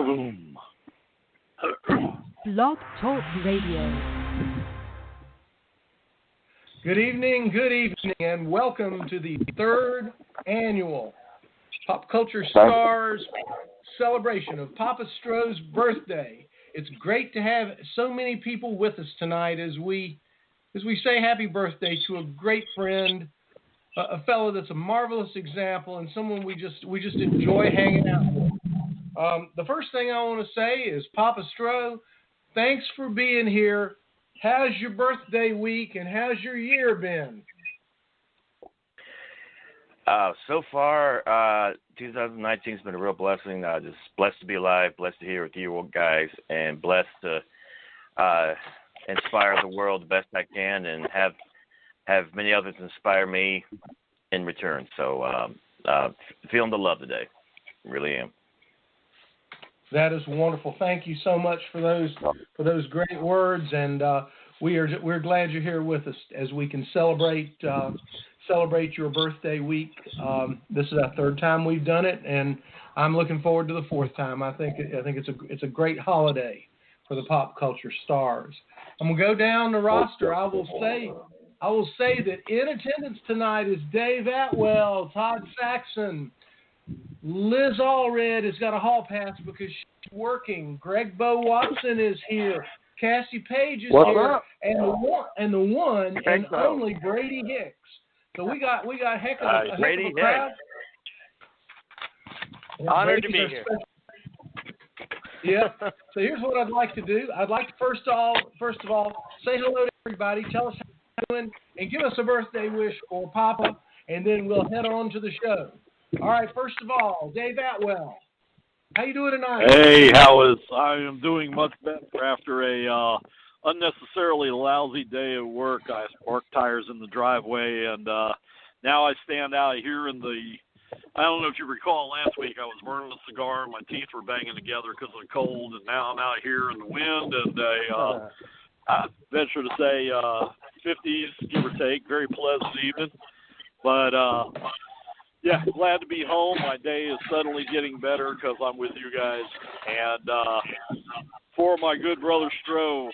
Boom. Blog Talk Radio. Good evening, and welcome to the third annual Pop Culture Stars celebration of Papa Stro's birthday. It's great to have so many people with us tonight as we say happy birthday to a great friend, a fellow that's a marvelous example, and someone we just enjoy hanging out with. The first thing I want to say is, Papa Stro, thanks for being here. How's your birthday week, and how's your year been? So far, 2019 has been a real blessing. Just blessed to be alive, blessed to be here with you guys, and blessed to inspire the world the best I can, and have many others inspire me in return. So, feeling the love today, really am. That is wonderful. Thank you so much for those great words, and we're glad you're here with us as we can celebrate your birthday week. This is our third time we've done it, and I'm looking forward to the fourth time. I think it's a great holiday for the pop culture stars. I'm gonna go down the roster. I will say that in attendance tonight is Dave Atwell, Todd Saxon. Liz Allred has got a hall pass because she's working. Gregbo Watson is here. KasCie Page is here, up? and the one and only Brady Hicks. So we got heck of a crowd. Honored to be here. Yeah. So here's what I'd like to do. I'd like to first of all say hello to everybody. Tell us how you're doing, and give us a birthday wish for Papa, and then we'll head on to the show. All right, first of all, Dave Atwell. How you doing tonight? Hey, I am doing much better after a unnecessarily lousy day at work. I sparked tires in the driveway, and now I stand out here in the, I don't know if you recall last week, I was burning a cigar and my teeth were banging together because of the cold, and now I'm out here in the wind, and I venture to say 50s, give or take, very pleasant evening. But yeah, glad to be home. My day is suddenly getting better because I'm with you guys. And for my good brother Stro,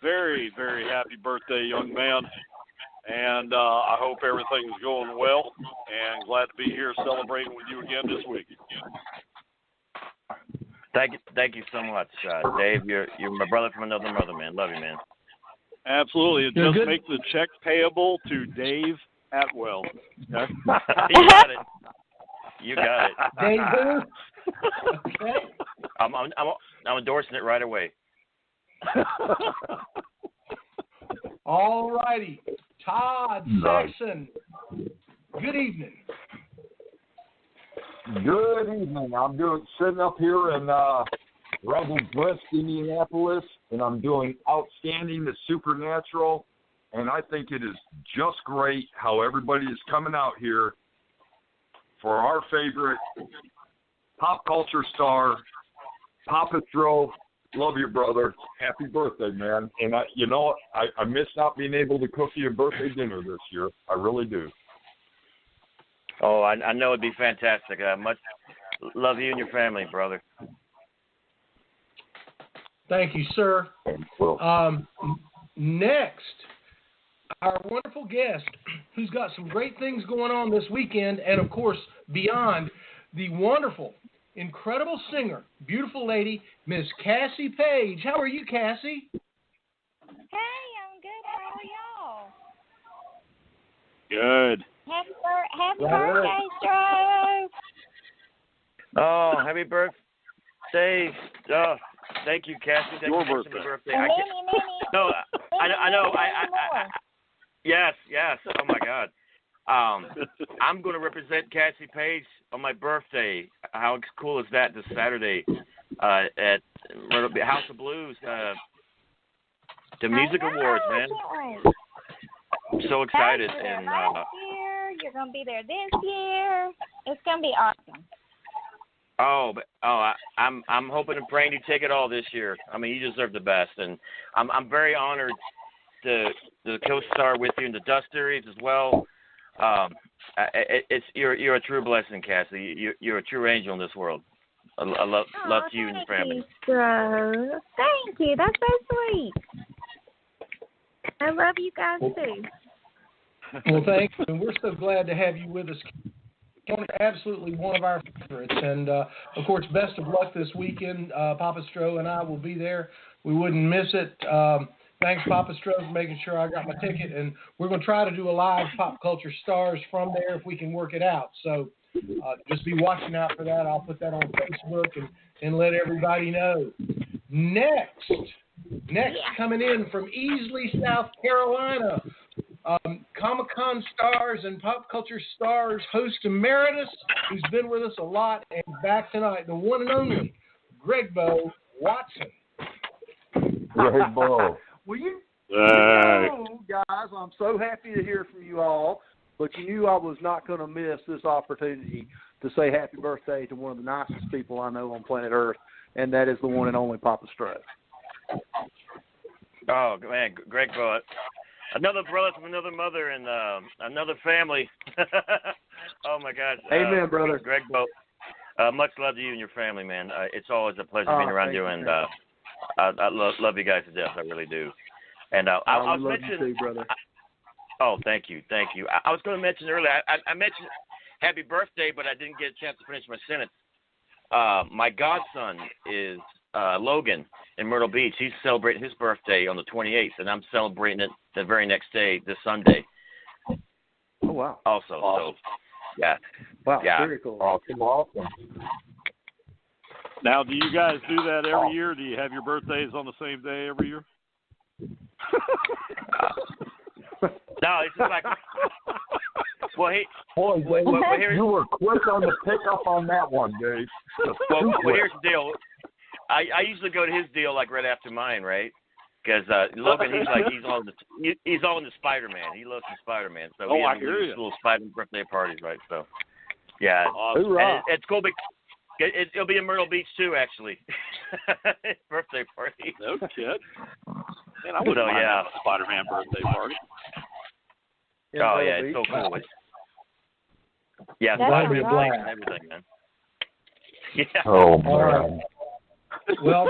very, very happy birthday, young man. And I hope everything's going well. And glad to be here celebrating with you again this week. Thank you so much, Dave. You're my brother from another mother, man. Love you, man. Absolutely. And just make the check payable to Dave Atwell. Okay? You got it. You got it. Dave. Okay. I'm endorsing it right away. All righty. Todd Saxon. Good evening. Good evening. I'm sitting up here in rather brisk Indianapolis, and I'm doing outstanding the Supernatural. And I think it is just great how everybody is coming out here for our favorite pop culture star, Papa Stro. Love you, brother. Happy birthday, man. And I miss not being able to cook you a birthday dinner this year. I really do. Oh, I know it'd be fantastic. Much love you and your family, brother. Thank you, sir. Next, our wonderful guest, who's got some great things going on this weekend, and of course, beyond, the wonderful, incredible singer, beautiful lady, Miss KasCie Page. How are you, KasCie? Hey, I'm good. How are y'all? Good. Happy birthday, Stro. Oh, happy birthday. Oh, thank you, KasCie. Your birthday. Many. No, I know. Yes. Oh, my God. I'm going to represent KasCie Page on my birthday. How cool is that this Saturday at House of Blues, the Music Awards, man. I'm so excited. And last year, you're going to be there this year. It's going to be awesome. I'm hoping and praying you take it all this year. I mean, you deserve the best, and I'm very honored to co-star with you in the Dust Series as well. You're a true blessing, KasCie. You're a true angel in this world. I love to you and your family. Stro. Thank you. That's so sweet. I love you guys too. Well, thank you, and we're so glad to have you with us. Absolutely one of our favorites, and of course, best of luck this weekend. Papa Stro and I will be there. We wouldn't miss it. Thanks, Papa Stro, for making sure I got my ticket, and we're going to try to do a live Pop Culture Stars from there if we can work it out. So just be watching out for that. I'll put that on Facebook and let everybody know. Next coming in from Easley, South Carolina, Comic-Con Stars and Pop Culture Stars host emeritus, who's been with us a lot and back tonight, the one and only Gregbo Watson. Gregbo. Well, you know, guys, I'm so happy to hear from you all, but you knew I was not going to miss this opportunity to say happy birthday to one of the nicest people I know on planet Earth, and that is the one and only Papa Stro. Oh, man, Gregbo. Another brother from another mother and another family. Oh, my gosh. Amen, brother. Gregbo, much love to you and your family, man. It's always a pleasure being around you, and I love you guys to death. I really do. And I was mentioning, you too, brother. Thank you. I was going to mention earlier, I mentioned happy birthday, but I didn't get a chance to finish my sentence. My godson is Logan in Myrtle Beach. He's celebrating his birthday on the 28th, and I'm celebrating it the very next day, this Sunday. Oh, wow. Also, awesome. So, yeah. Wow, yeah. very cool. Awesome. Now, do you guys do that every year? Do you have your birthdays on the same day every year? No, it's just like, well, Boy, you were quick on the pickup on that one, Dave. Well, here's the deal. I usually go to his deal like right after mine, right? Because Logan, he's all into Spider-Man. He loves the Spider-Man. So I hear you. Little Spider-Man birthday parties, right? So, yeah, awesome. And it's cool. It'll be in Myrtle Beach too, actually. Birthday party. No kid. Man, I wouldn't mind a Spider-Man birthday party. It's so cool. Yeah, Spider-Man black and everything, man. Yeah. Oh, man. Well,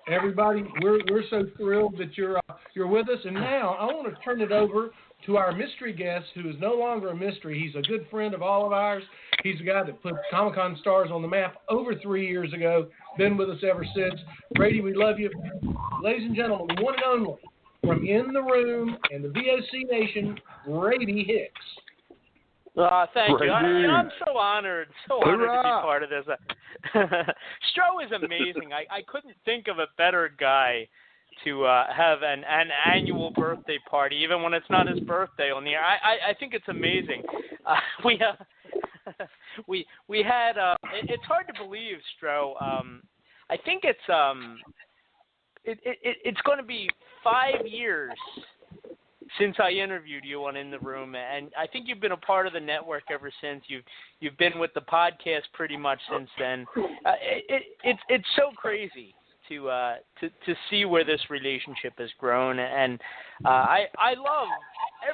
everybody, we're so thrilled that you're with us, and now I want to turn it over to our mystery guest, who is no longer a mystery. He's a good friend of all of ours. He's the guy that put Comic-Con Stars on the map over 3 years ago. Been with us ever since. Brady, we love you, ladies and gentlemen. The one and only from In the Room and the VOC Nation, Brady Hicks. Thank you. I'm so honored to be part of this. Stro is amazing. I couldn't think of a better guy to have an annual birthday party, even when it's not his birthday on the air. I think it's amazing. We had. It's hard to believe, Stro. I think it's going to be 5 years since I interviewed you on In the Room, and I think you've been a part of the network ever since. You've been with the podcast pretty much since then. It's so crazy to see where this relationship has grown, and I love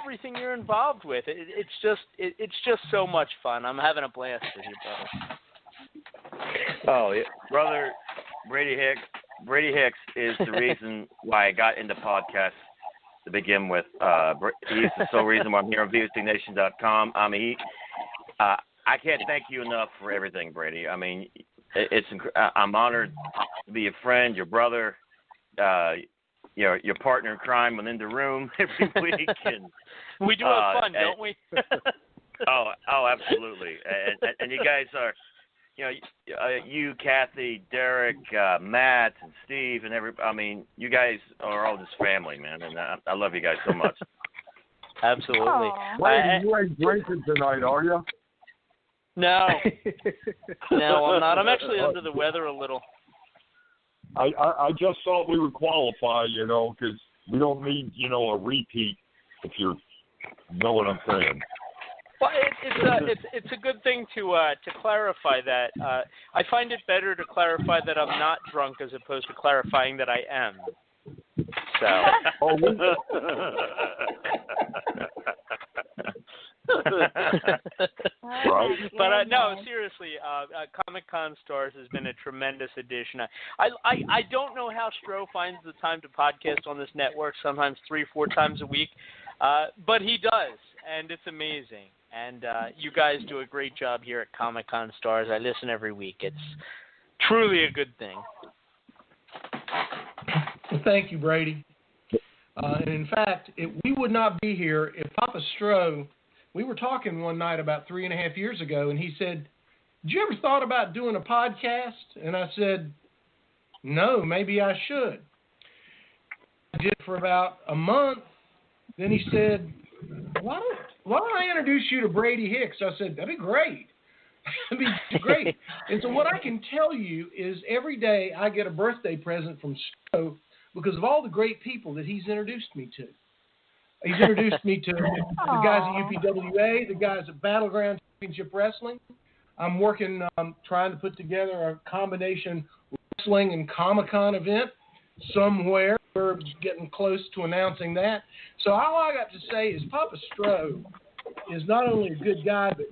everything you're involved with. It's just so much fun. I'm having a blast with you, brother. Oh, yeah. Brother Brady Hicks. Brady Hicks is the reason why I got into podcasts to begin with. He's the sole reason why I'm here on VOCNation.com. I mean, I can't thank you enough for everything, Brady. I mean, I'm honored to be your friend, your brother, your partner in crime within the room every week. And, we do have fun, don't we? oh, absolutely. And you guys are, you, KasCie, Derek, Matt, and Steve, and you guys are all just family, man, and I love you guys so much. Absolutely. Wait, you ain't drinking tonight, are you? No, I'm not. I'm actually under the weather a little. I just thought we would qualify, because we don't need, a repeat, if you know what I'm saying. Well, it's a good thing to clarify that. I find it better to clarify that I'm not drunk as opposed to clarifying that I am. So. Right. But no, seriously, Comic-Con Stars has been a tremendous addition. I don't know how Stro finds the time to podcast on this network, sometimes 3-4 times a week, but he does, and it's amazing. And you guys do a great job here at Comic-Con Stars. I listen every week. It's truly a good thing. Well, thank you, Brady. And in fact, we would not be here if Papa Stro, we were talking one night about 3.5 years ago, and he said, "Did you ever thought about doing a podcast?" And I said, "No, maybe I should." I did it for about a month. Then he said, why don't I introduce you to Brady Hicks? I said, that'd be great. That'd be great. And so what I can tell you is every day I get a birthday present from Stro because of all the great people that he's introduced me to. He's introduced me to the guys at UPWA, the guys at Battleground Championship Wrestling. I'm working trying to put together a combination wrestling and Comic-Con event somewhere. We're getting close to announcing that. So all I got to say is Papa Stro is not only a good guy, but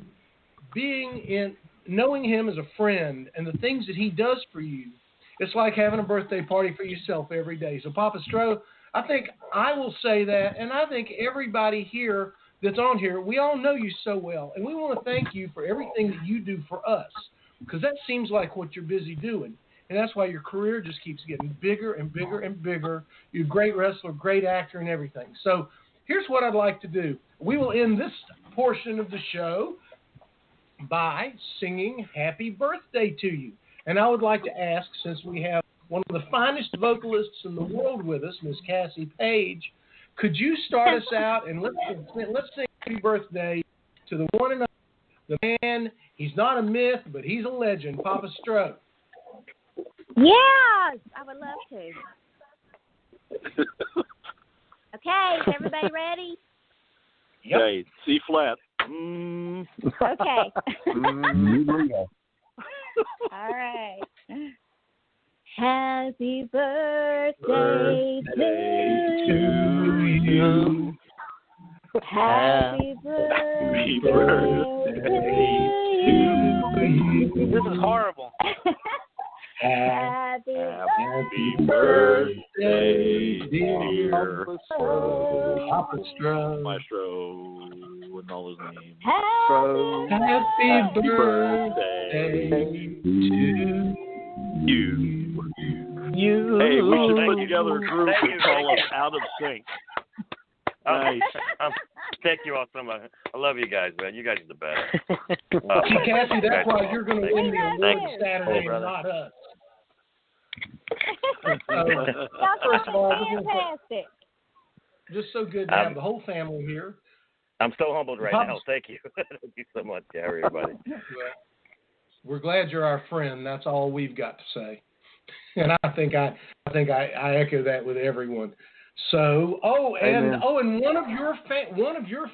knowing him as a friend and the things that he does for you, it's like having a birthday party for yourself every day. So Papa Stro, I think I will say that, and I think everybody here that's on here, we all know you so well, and we want to thank you for everything that you do for us, because that seems like what you're busy doing. And that's why your career just keeps getting bigger and bigger and bigger. You're a great wrestler, great actor, and everything. So here's what I'd like to do. We will end this portion of the show by singing Happy Birthday to you. And I would like to ask, since we have one of the finest vocalists in the world with us, Miss KasCie Page, could you start us out and let's sing Happy Birthday to the one and only, the man. He's not a myth, but he's a legend, Papa Stro. Yes, I would love to. Okay, is everybody ready? Yep. Okay, C flat. Okay. All right. Happy birthday to you. Happy birthday to you. This is horrible. Happy birthday, dear Papa Stro. Maestro and all his names. Happy birthday to You. you. Hey, we should put together a group and call us Out of Sync. Nice. Thank you all so much. I love you guys, man. You guys are the best. See, KasCie, that's why you're going to win the award Saturday, Hey, not us. First of all, fantastic. Just so good to have the whole family here. I'm so humbled right now. Thank you. Thank you so much, Gary, everybody. We're glad you're our friend. That's all we've got to say. And I think I echo that with everyone. So, and one of your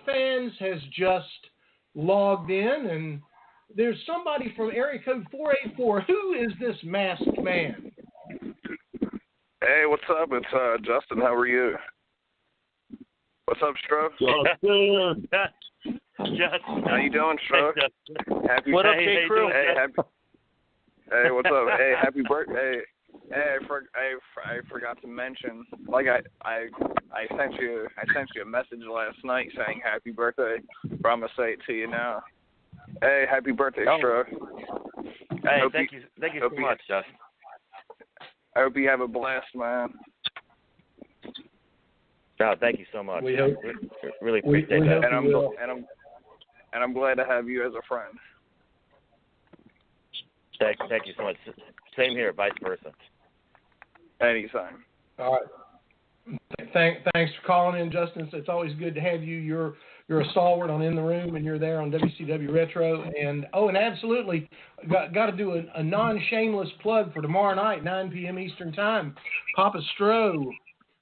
fans has just logged in, and there's somebody from area code 484. Who is this masked man? Hey, what's up? It's Justin. How are you? What's up, Stro? Justin. How you doing, Stro? Happy What up, J-Crew? Hey, what's up? Hey, happy birthday. Hey, I forgot to mention. Like I sent you a message last night saying happy birthday. But I'm gonna say it to you now. Hey, happy birthday, Stro. Hey, thank you so much, Justin. I hope you have a blast, man. Oh, thank you so much. We hope. Really appreciate that. And I'm glad to have you as a friend. Thank you so much. Same here, vice versa. Anytime. All right. Thanks for calling in, Justin. It's always good to have you. You're a stalwart on In the Room, and you're there on WCW Retro. And absolutely, got to do a non-shameless plug for tomorrow night, 9 p.m. Eastern Time. Papa Stro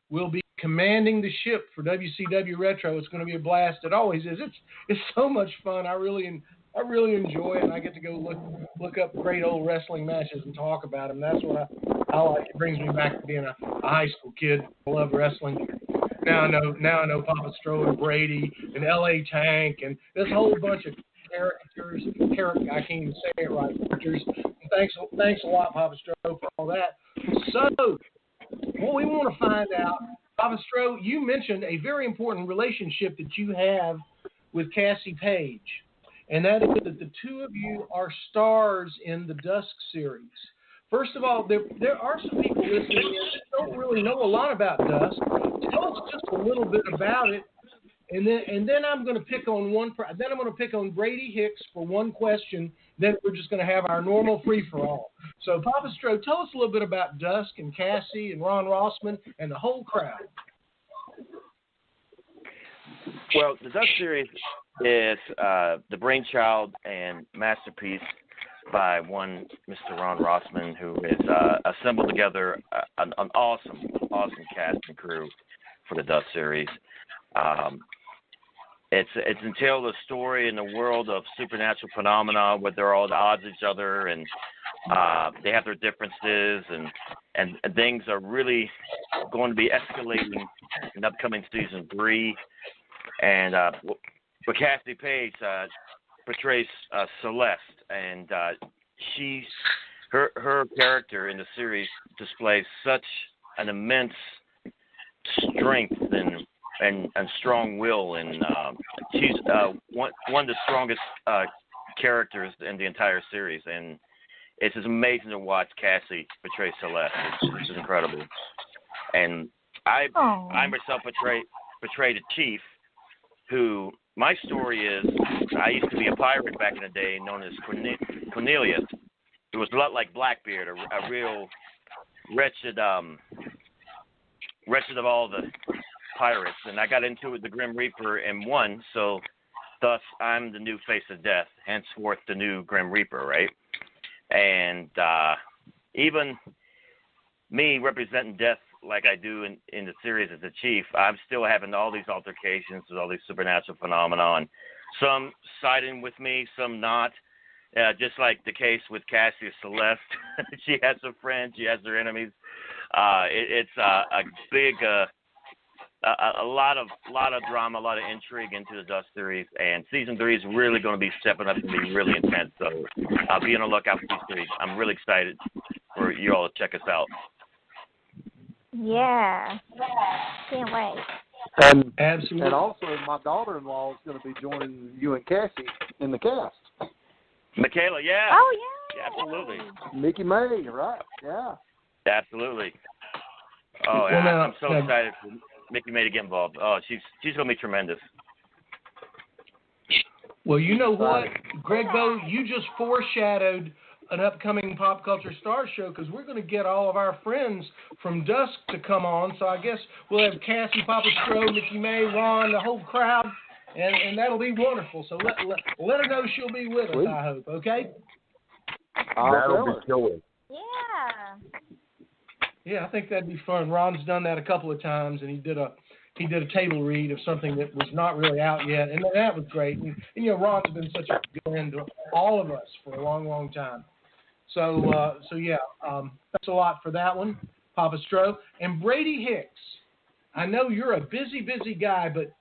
will be commanding the ship for WCW Retro. It's going to be a blast. It always is. It's so much fun. I really enjoy it, and I get to go look up great old wrestling matches and talk about them. That's what I like. It brings me back to being a high school kid. I love wrestling. Now I know Papa Stro and Brady and L.A. Tank and this whole bunch of characters characters. I can't even say it right. Characters. Thanks a lot, Papa Stro, for all that. So, what we want to find out, Papa Stro, you mentioned a very important relationship that you have with KasCie Page, and that is that the two of you are stars in the Dusk series. First of all, there are some people listening that don't really know a lot about Dusk. Tell us just a little bit about it, and then I'm going to pick on Then I'm going to pick on Brady Hicks for one question. Then we're just going to have our normal free for all. So, Papa Stro, tell us a little bit about Dusk and KasCie and Ron Rossman and the whole crowd. Well, the Dusk series is the brainchild and masterpiece by one Mr. Ron Rossman, who has assembled together an awesome cast and crew for the Dusk series. It's entailed a story in the world of supernatural phenomena where they're all at odds with each other, and they have their differences, and things are really going to be escalating in upcoming season 3. And but KasCie Page portrays Celeste, and her character in the series displays such an immense strength and strong will, and she's one of the strongest characters in the entire series, and it's just amazing to watch KasCie portray Celeste. It's just incredible. And I myself portrayed a chief who, my story is, I used to be a pirate back in the day known as Cornelius. It was a lot like Blackbeard, a real wretched of all the pirates. And I got into it with the Grim Reaper and won, so thus I'm the new face of death, henceforth the new Grim Reaper, right? And even me representing death like I do in the series as a chief, I'm still having all these altercations with all these supernatural phenomena, and some siding with me, some not. Just like the case with KasCie Celeste. She has her friends, she has her enemies. It's a big, a lot of drama, a lot of intrigue into the Dusk series, and season 3 is really going to be stepping up to be really intense. So I'll be on the lookout for season 3. I'm really excited for you all to check us out. Yeah. Can't wait. Absolutely. And also, my daughter-in-law is going to be joining you and KasCie in the cast. Michaela, yeah. Oh, yeah. Yeah, absolutely. Mickey May, right? Yeah. Absolutely. Oh, yeah. I'm so excited for Mickey May to get involved. Oh, she's going to be tremendous. Well, you know what, Gregbo, you just foreshadowed an upcoming Pop Culture Star Show, because we're going to get all of our friends from Dusk to come on. So I guess we'll have KasCie, Papa Stro, Mickey May, Ron, the whole crowd, and that'll be wonderful. So let her know she'll be with us, I hope, okay? That'll be killer. Yeah. Yeah, I think that'd be fun. Ron's done that a couple of times, and he did a table read of something that was not really out yet, and that was great. And you know, Ron's been such a good friend to all of us for a long, long time. So yeah, thanks a lot for that one, Papa Stro. And Brady Hicks, I know you're a busy guy, but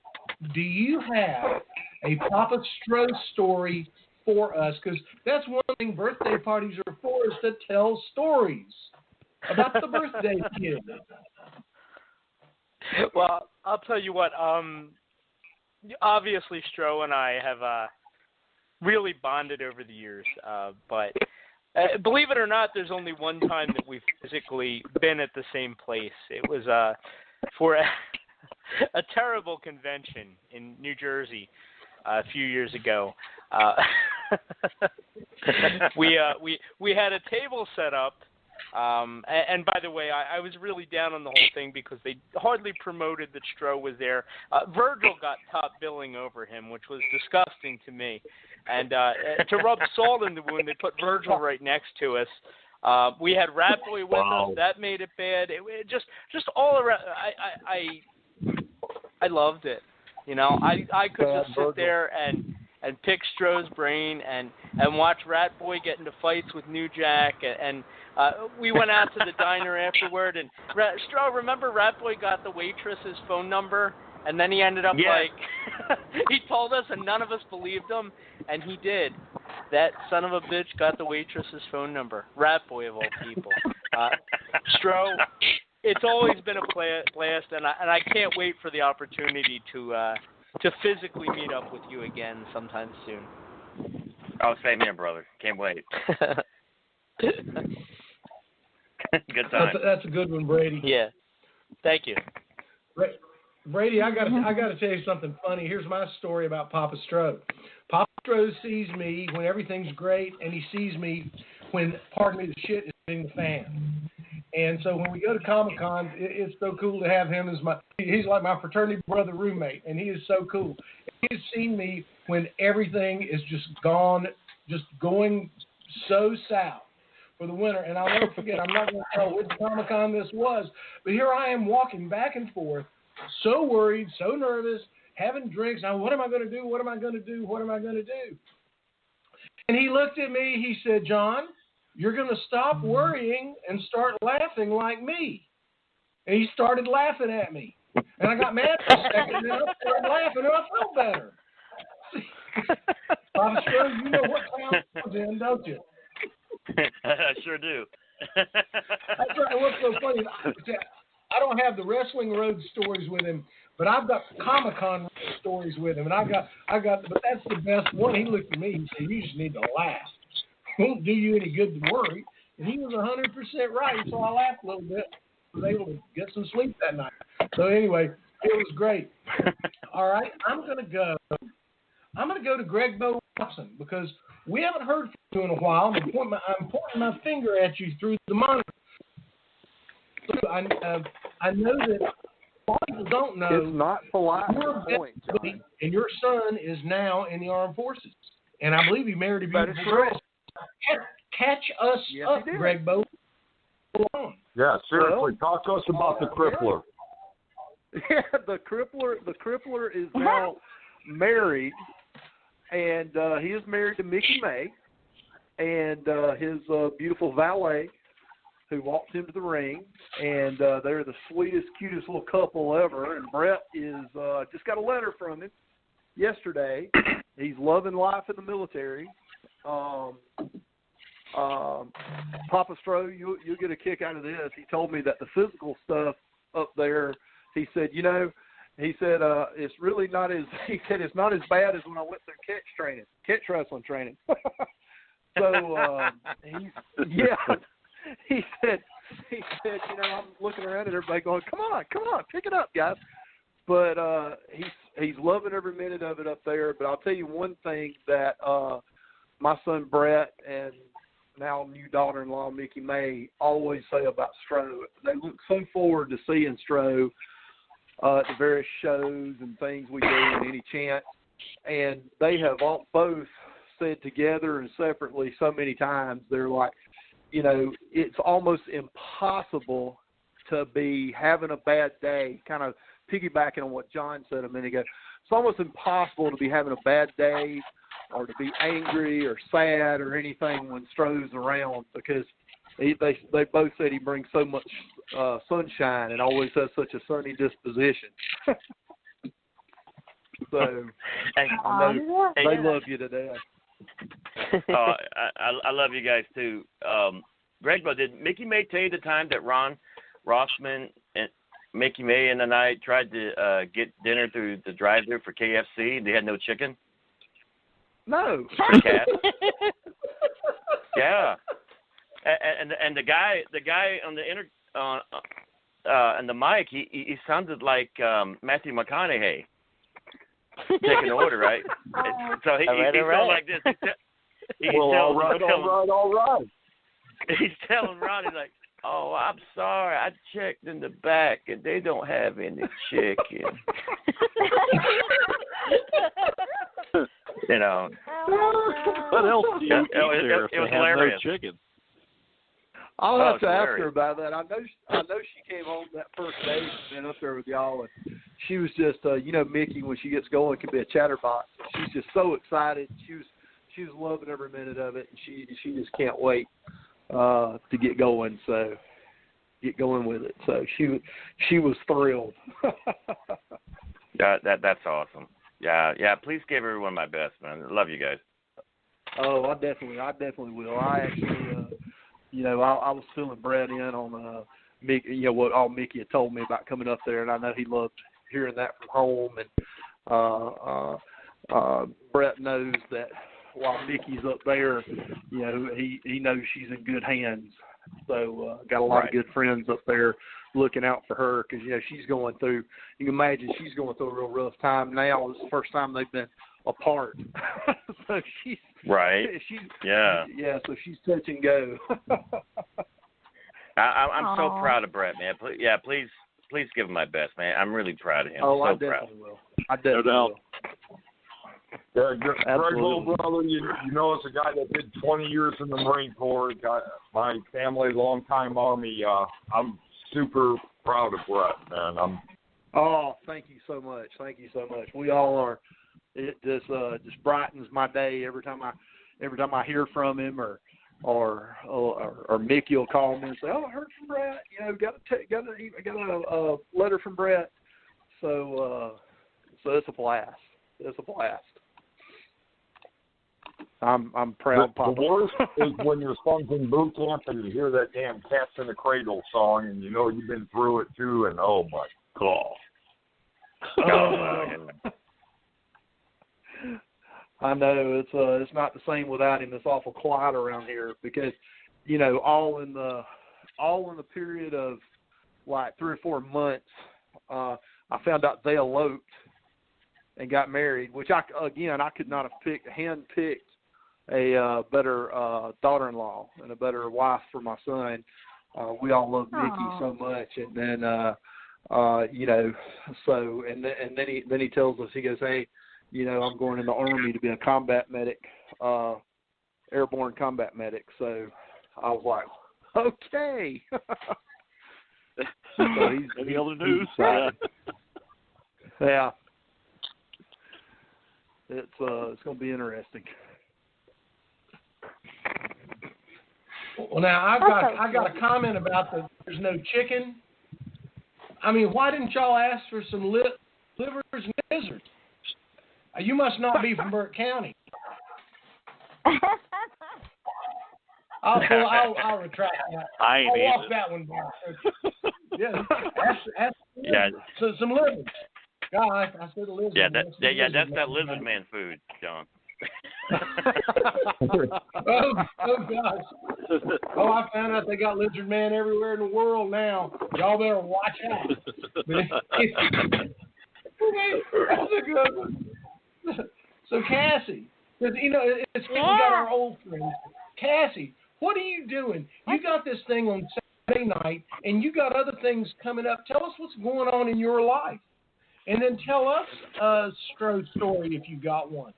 do you have a Papa Stro story for us? Because that's one thing birthday parties are for, is to tell stories about the birthday kid. Well, I'll tell you what. Obviously, Stro and I have really bonded over the years, but believe it or not, there's only one time that we've physically been at the same place. It was for a terrible convention in New Jersey a few years ago. We had a table set up. And by the way, I was really down on the whole thing because they hardly promoted that Stro was there. Virgil got top billing over him, which was disgusting to me. And to rub salt in the wound, they put Virgil right next to us. We had Rat Boy with us. That made it bad. It just all around. I loved it. You know, I could just sit there and pick Stro's brain and watch Rat Boy get into fights with New Jack, and we went out to the diner afterward, and Stro, remember Rat Boy got the waitress's phone number, and then he ended up like, he told us and none of us believed him, and he did. That son of a bitch got the waitress's phone number. Rat boy of all people. Stro, it's always been a blast, and I can't wait for the opportunity to physically meet up with you again sometime soon. Oh, same here, brother. Can't wait. Good time. That's a good one, Brady. Yeah. Thank you. Brady, I got to tell you something funny. Here's my story about Papa Stro. Papa Stro sees me when everything's great, and he sees me when, pardon me, the shit is hitting the fan. And so when we go to Comic-Con, it's so cool to have him as he's like my fraternity brother roommate, and he is so cool. He's seen me when everything is just going so south for the winter. And I'll never forget, I'm not going to tell which Comic-Con this was, but here I am walking back and forth, so worried, so nervous, having drinks. Now, what am I going to do? What am I going to do? What am I going to do? And he looked at me. He said, John, you're going to stop worrying and start laughing like me. And he started laughing at me. And I got mad for a second, and then I started laughing, and I felt better. I'm sure you know what town I was in, don't you? I sure do. That's right. What's so funny, I don't have the Wrestling Road stories with him, but I've got Comic-Con stories with him, and I got, but that's the best one. He looked at me and said, you just need to laugh. It won't do you any good to worry. And he was 100% right, so I laughed a little bit. I was able to get some sleep that night. So anyway, it was great. All right, I'm going to go to Gregbo Watson because we haven't heard from you in a while. I'm pointing my finger at you through the monitor. So I know that a lot of people don't know. It's not polite to point, John. And your son is now in the armed forces, and I believe he married a beautiful girl. Catch us up, Gregbo. Yeah, seriously, talk to us about the crippler. Yeah, the crippler is now married, and he is married to Mickey May, and his beautiful valet, who walked into the ring, and they're the sweetest, cutest little couple ever. And Brett is just got a letter from him yesterday. He's loving life in the military. Papa Stro, you'll get a kick out of this. He told me that the physical stuff up there, he said, it's really not as, he said, it's not as bad as when I went through catch wrestling training. So, he said, I'm looking around at everybody going, come on, pick it up, guys. But he's loving every minute of it up there. But I'll tell you one thing that my son Brett and now new daughter-in-law Mickey May always say about Stro. They look so forward to seeing Stro at the various shows and things we do and any chance. And they have both said together and separately so many times, they're like, it's almost impossible to be having a bad day, kind of piggybacking on what John said a minute ago. It's almost impossible to be having a bad day or to be angry or sad or anything when Stro's around because they both said he brings so much sunshine and always has such a sunny disposition. So I know they love you to death. Oh, I love you guys too. Gregbo, did Mickey May tell you the time that Ron Rossman and Mickey May and I tried to get dinner through the drive-thru for KFC? They had no chicken. No. Yeah. And the guy on the and the mic, he sounded like Matthew McConaughey taking the order, right? So he's going like this. All right. He's telling Ron, he's like, "Oh, I'm sorry, I checked in the back and they don't have any chicken." What else do you eat there if it was they have hilarious. no chicken? I'll have to ask her about that. I know she came home that first day and been up there with y'all, and she was just, Mickey when she gets going can be a chatterbox. She's just so excited. She was loving every minute of it, and she just can't wait to get going. So get going with it. So she was thrilled. Yeah, that's awesome. Yeah. Please give everyone my best, man. I love you guys. Oh, I definitely will. I actually, I was filling Brett in on Mickey, what all Mickey had told me about coming up there, and I know he loved hearing that from home. And Brett knows that while Mickey's up there, he knows she's in good hands. So got a lot of good friends up there looking out for her because she's going through. You can imagine she's going through a real rough time now. It's the first time they've been apart. So she's so she's touch and go. I'm so proud of Brett, man. Please give him my best, man. I'm really proud of him. Oh, so I definitely will. I definitely will. Yeah, Gregbo, brother, you know, as a guy that did 20 years in the Marine Corps, got my family, long-time Army, I'm super proud of Brett, man. Oh, thank you so much. Thank you so much. We all are. It just brightens my day every time I hear from him, or Mickey will call me and say, "Oh, I heard from Brett. Got a letter from Brett." So it's a blast. It's a blast. I'm proud, Papa. The worst is when your son's in boot camp and you hear that damn Cats in the Cradle song, and you've been through it too, and oh my God. I know it's not the same without him. It's awful quiet around here because, all in the period of like 3 or 4 months, I found out they eloped and got married, which I could not have handpicked a better daughter-in-law and a better wife for my son. We all love Mickey so much, and then so and then he tells us, he goes, "Hey, I'm going in the Army to be a combat medic, airborne combat medic." So I was like, okay. So any other news? Yeah. It's going to be interesting. Well, now I got a comment about there's no chicken. I mean, why didn't y'all ask for some livers and gizzards? You must not be from Burke County. I'll retract that. I ain't I'll walk that one back. Yeah, so some livers. God, I said lizard. Yeah, that's that lizard man food, John. oh gosh. Oh, I found out they got lizard man everywhere in the world now. Y'all better watch out. That's a good one. So KasCie, because it's we got our old friends. KasCie, what are you doing? You got this thing on Saturday night, and you got other things coming up. Tell us what's going on in your life, and then tell us a Stro story if you got one.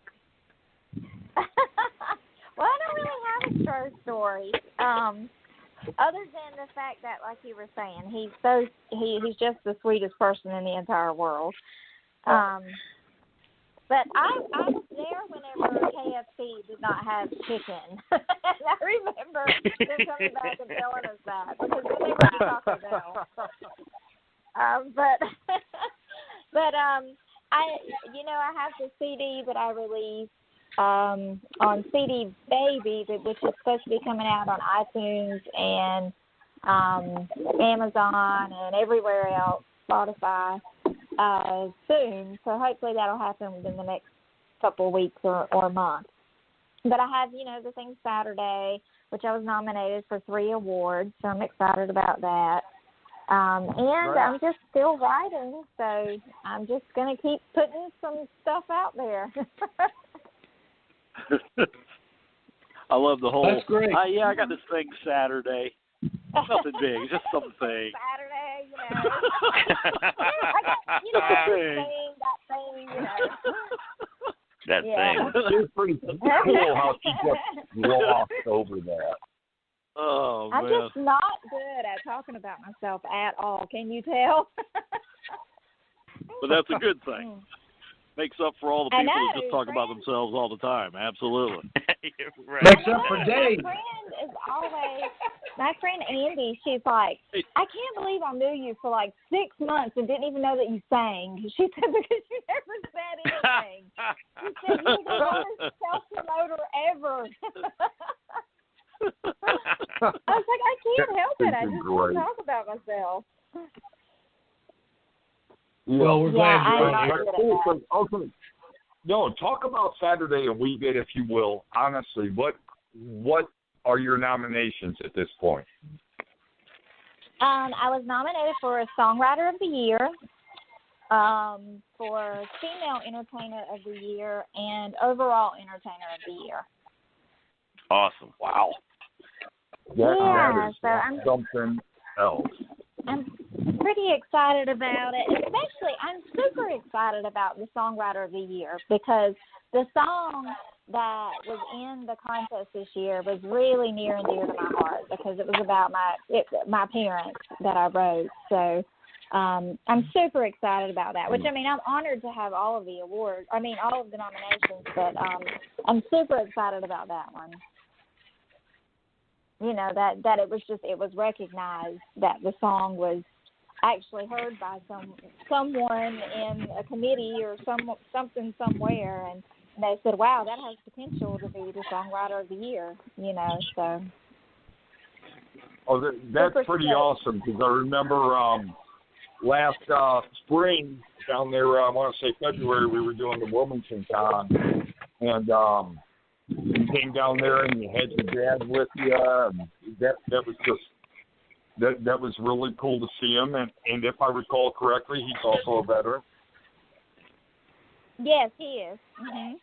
Well, I don't really have a Stro story, other than the fact that, like you were saying, he's just the sweetest person in the entire world. But I was there whenever KFC did not have chicken. And I remember them coming back and telling us that, because then they went to Taco Bell. But I have the CD that I released on CD Baby, which is supposed to be coming out on iTunes and Amazon and everywhere else, Spotify, soon. So hopefully that'll happen within the next couple of weeks or month. But I have, the thing Saturday, which I was nominated for 3 awards, so I'm excited about that. And I'm just still writing, so I'm just going to keep putting some stuff out there. I love the whole. That's great. I got this thing Saturday. Nothing big, just something. Saturday, I got, that thing. It's pretty cool how she just glossed over that. Oh, I'm man. just not good at talking about myself at all. Can you tell? But that's a good thing. Makes up for all the people that just talk about themselves all the time. Absolutely. Right. Makes up for days. is always, my friend Andy, she's like, I can't believe I knew you for like 6 months and didn't even know that you sang. She said, because you never said anything. She said, you're the worst self-promoter ever. I was like, I can't help it. I just want to talk about myself. Well, we're glad you're on here. Okay. No, talk about Saturday a wee bit, if you will. Honestly, what are your nominations at this point? I was nominated for Songwriter of the Year, for Female Entertainer of the Year, and Overall Entertainer of the Year. Awesome. Wow. That is something else. I'm pretty excited about it. Especially, I'm super excited about the Songwriter of the Year because the song that was in the contest this year was really near and dear to my heart because it was about my parents that I wrote. So I'm super excited about that, which, I mean, I'm honored to have all of the awards. I mean, all of the nominations, but I'm super excited about that one. You know, that it was recognized that the song was actually heard by someone in a committee or something somewhere, and they said, wow, that has potential to be the Songwriter of the Year, you know, so. Oh, that's pretty awesome, because I remember last spring down there, I want to say February, we were doing the Wilmington Con, and you came down there and you had your dad with you. That was just that was really cool to see him. And if I recall correctly, he's also a veteran. Yes, he is. Mm-hmm.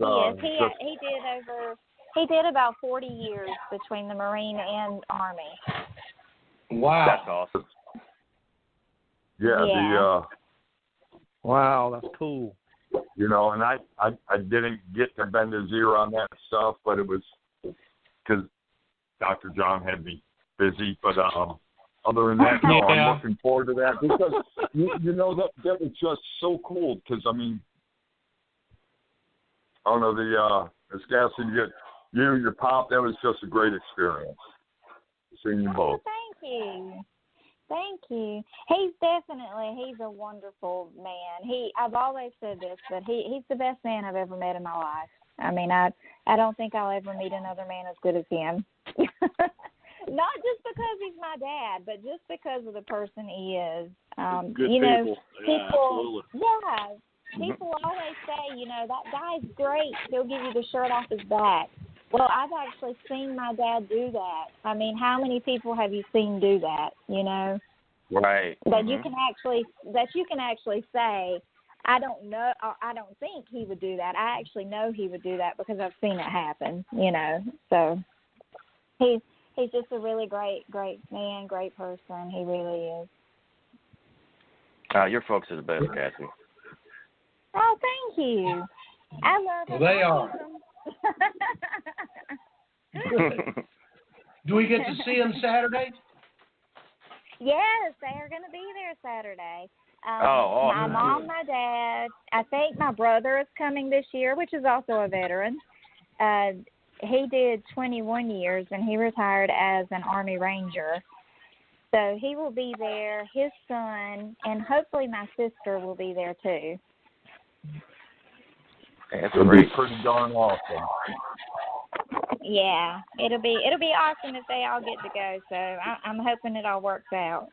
Yes, he did about 40 years between the Marine and Army. Wow, that's awesome. Yeah. Wow, that's cool. You know, and I didn't get to bend his ear on that stuff, but it was because Dr. John had me busy. But other than that, no, I'm looking forward to that because you know that was just so cool. Because I mean, I don't know as KasCie, your pop, that was just a great experience. Seeing you both. Thank you. He's a wonderful man. I've always said this, but he's the best man I've ever met in my life. I mean, I don't think I'll ever meet another man as good as him. Not just because he's my dad, but just because of the person he is. Good you know, people. People always say, you know, that guy's great. He'll give you the shirt off his back. Well, I've actually seen my dad do that. I mean, how many people have you seen do that, you know? Right. That you can actually say, I don't know, or I don't think he would do that. I actually know he would do that because I've seen it happen, you know. So he's just a really great man, great person. He really is. Your folks are the best, KasCie. Oh, thank you. I love them. Well, they are. Do we get to see them Saturday? Yes, they are going to be there Saturday. Awesome. My mom, my dad, I think my brother is coming this year, which is also a veteran. He did 21 years, and he retired as an Army Ranger. So he will be there, his son, and hopefully my sister will be there too. It'll be pretty darn awesome. Yeah, it'll be awesome if they all get to go. So I'm hoping it all works out.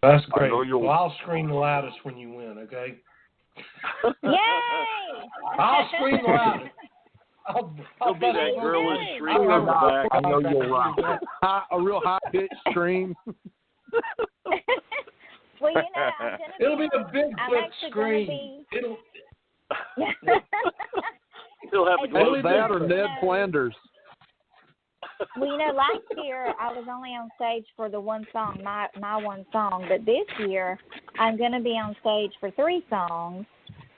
That's great. Well, I'll scream the loudest when you win. Okay. Yay! I'll scream the loudest. I'll be that girlish scream in the back. I know you'll rock. A real high-pitched scream. Well, you know, it'll be a Bigfoot scream. He'll have to go Either that or Ned Flanders. Well, you know, last year I was only on stage for the one song, my one song, but this year I'm going to be on stage for 3 songs.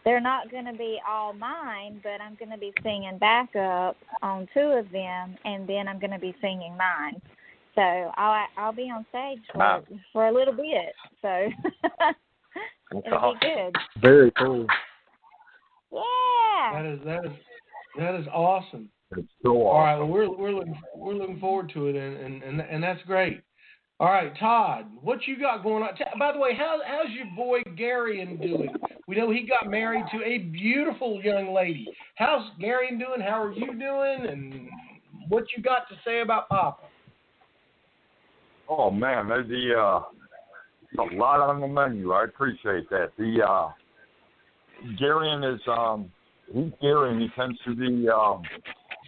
They're not going to be all mine, but I'm going to be singing backup on 2 of them, and then I'm going to be singing mine. So I'll be on stage for a little bit. So it'll be good. Very cool. Yeah. That is That is awesome. It's so awesome. All right, well, we're looking forward to it, and that's great. All right, Todd, what you got going on? By the way, how's your boy Garion doing? We know he got married to a beautiful young lady. How's Garion doing? How are you doing? And what you got to say about Papa? Oh man, there's a lot on the menu. I appreciate that. Garion is he's Garion. He tends to be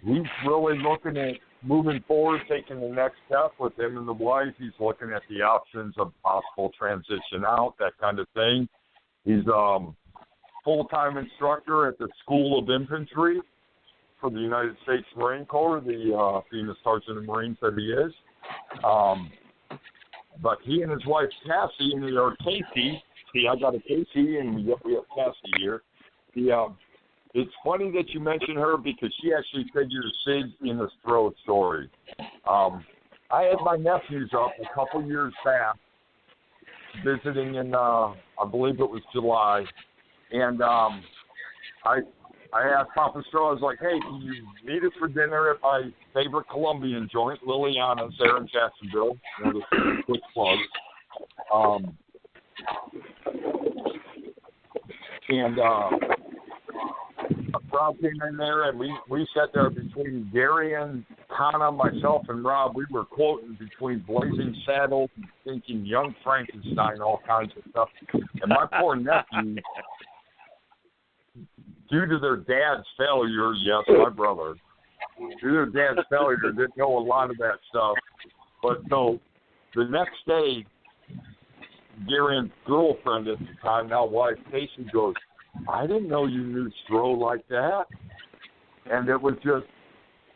he's really looking at moving forward, taking the next step with him and the wife. He's looking at the options of possible transition out, that kind of thing. He's full-time instructor at the School of Infantry for the United States Marine Corps, the being a sergeant of Marines that he is. But he and his wife, KasCie, or KasCie, see, I got a KasCie, and we have KasCie here. It's funny that you mention her because she actually figures Sid in the Stro story. I had my nephews up a couple years back visiting in, I believe it was July, and I asked Papa Stro, I was like, hey, can you meet us for dinner at my favorite Colombian joint, Liliana's there in Jacksonville, one of the quick plugs. Rob came in there, and we sat there between Gary and Kana, myself, and Rob. We were quoting between Blazing Saddles and thinking Young Frankenstein, all kinds of stuff. And my poor nephew, due to their dad's failure, yes, my brother, due to their dad's failure, didn't know a lot of that stuff. But so the next day, Gary's girlfriend at the time, now wife, Casey, goes, I didn't know you knew Stro like that. And it was just,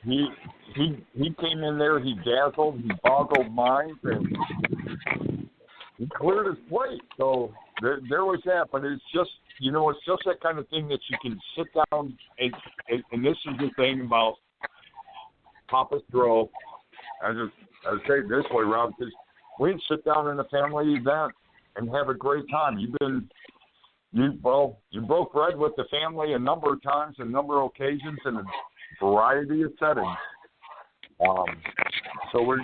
he came in there, he dazzled, he boggled minds, and he cleared his plate. So there was that. But it's just, it's just that kind of thing that you can sit down, and this is the thing about Papa Stro. I say it this way, Rob, because we can sit down in a family event and have a great time. You broke bread with the family a number of times, a number of occasions, in a variety of settings. So we're,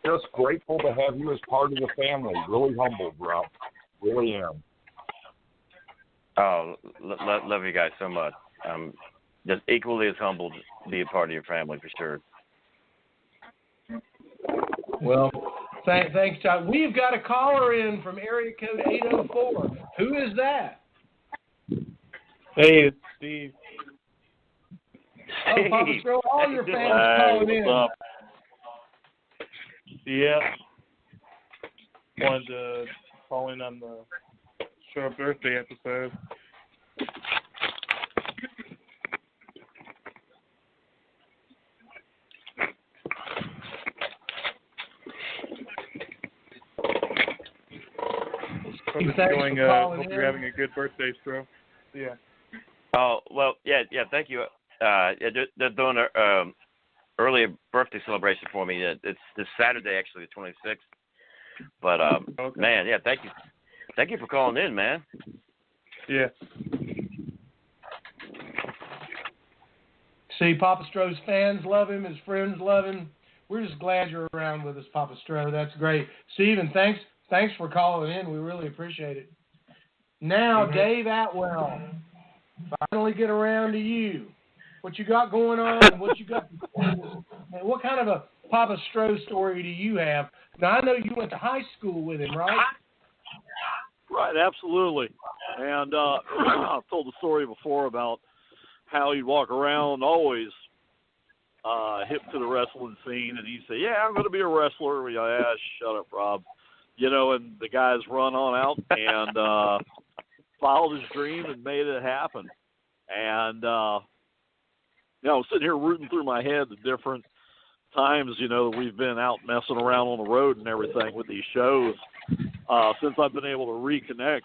just grateful to have you as part of the family. Really humbled, Rob. Really am. Oh, love you guys so much. Just equally as humbled to be a part of your family, for sure. Well, thanks, Todd. We've got a caller in from area code 804. Who is that? Hey, it's Steve. Oh, Papa Stro, all your fans calling in. Up? Yeah. Wanted to call in on the show birthday episode. Hope you're having a good birthday, Stro. Yeah. Oh, well, yeah, thank you. They're doing an early birthday celebration for me. It's this Saturday, actually, the 26th. But, okay. Man, yeah, thank you. Thank you for calling in, man. Yeah. See, Papa Stro's fans love him. His friends love him. We're just glad you're around with us, Papa Stro. That's great. Stephen, thanks for calling in. We really appreciate it. Now, Dave Atwell, finally get around to you. What you got going on? What you got? What kind of a Papa Stro story do you have? Now, I know you went to high school with him, right? Right, absolutely. And I've told the story before about how he'd walk around always hip to the wrestling scene, and he'd say, yeah, I'm going to be a wrestler. We go, yeah, shut up, Rob. And the guys run on out and followed his dream and made it happen. And, I'm sitting here rooting through my head the different times, that we've been out messing around on the road and everything with these shows since I've been able to reconnect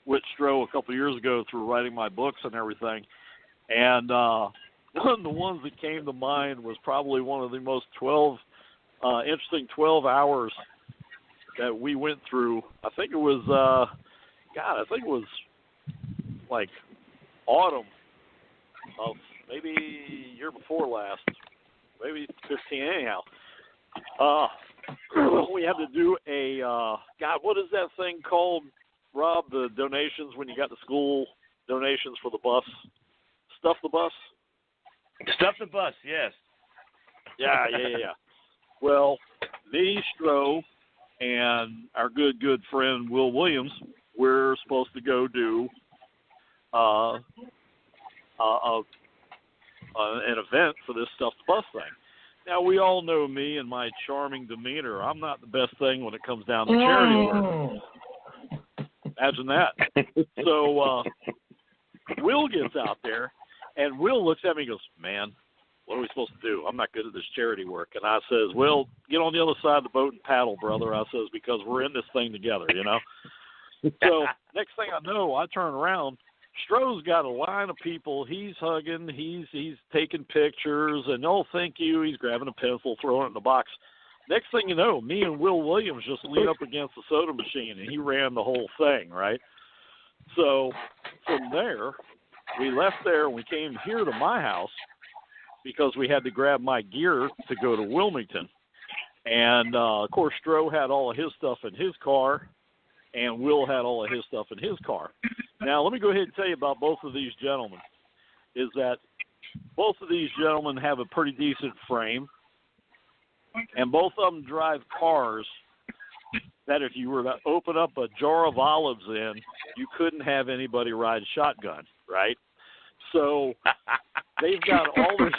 with Stro a couple of years ago through writing my books and everything. And one of the ones that came to mind was probably one of the most interesting 12 hours that we went through. I think it was, like autumn maybe year before last, maybe 15 anyhow. We had to do a God, what is that thing called, Rob? The donations when you got the school donations for the bus, stuff the bus. Stuff the bus, yes. Yeah. Well, me, Stro, and our good friend Will Williams, we're supposed to go do an event for this Stuff the Bus thing. Now, we all know me and my charming demeanor. I'm not the best thing when it comes down to charity work. Imagine that. So Will gets out there, and Will looks at me and goes, man, what are we supposed to do? I'm not good at this charity work. And I says, well, get on the other side of the boat and paddle, brother. I says, because we're in this thing together, you know. So next thing I know, I turn around. Stro's got a line of people. He's hugging. He's taking pictures. And, oh, thank you. He's grabbing a pencil, throwing it in the box. Next thing you know, me and Will Williams just leaned up against the soda machine, and he ran the whole thing, right? So from there, we left there, and we came here to my house because we had to grab my gear to go to Wilmington. And, of course, Stro had all of his stuff in his car, and Will had all of his stuff in his car. Now, let me go ahead and tell you about both of these gentlemen, is that both of these gentlemen have a pretty decent frame, and both of them drive cars that if you were to open up a jar of olives in, you couldn't have anybody ride shotgun, right? So they've got all their